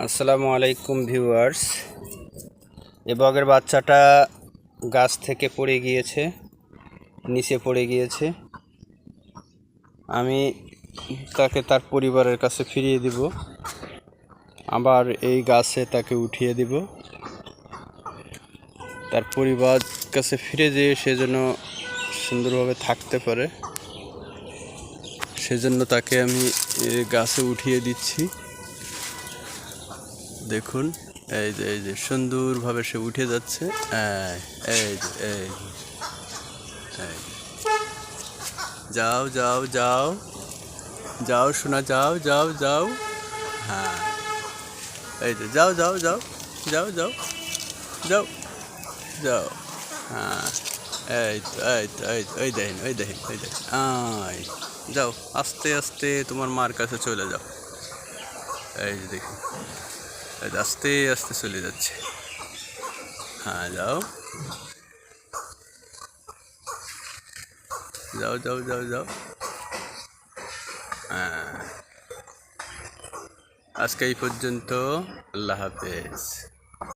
আসসালামু আলাইকুম ভিউয়ার্স। এ বগের বাচ্চাটা গাছ থেকে পড়ে গিয়েছে, নিচে পড়ে গিয়েছে। আমি তাকে তার পরিবারের কাছে ফিরিয়ে দিব, আবার এই গাছে তাকে উঠিয়ে দিব। তার পরিবার কাছে ফিরে যেয়ে সে যেন সুন্দরভাবে থাকতে পারে, সেজন্য তাকে আমি গাছে উঠিয়ে দিচ্ছি। দেখুন, এই যে সুন্দরভাবে সে উঠে যাচ্ছে। এই যে যাও যাও যাও যাও শোনা, যাও যাও যাও। হ্যাঁ, এই যে যাও যাও যাও যাও যাও যাও যাও। হ্যাঁ, এই তো এই তো এই তো ওই দেখেন ওই দেখেন ওই দেখেন। যাও আস্তে আস্তে তোমার মার কাছে চলে যাও। এই যে দেখুন, আস্তে আস্তে চলে যাচ্ছে। হ্যাঁ, যাও যাও যাও যাও যাও। হ্যাঁ, আজকে এই পর্যন্ত। আল্লাহ হাফেজ।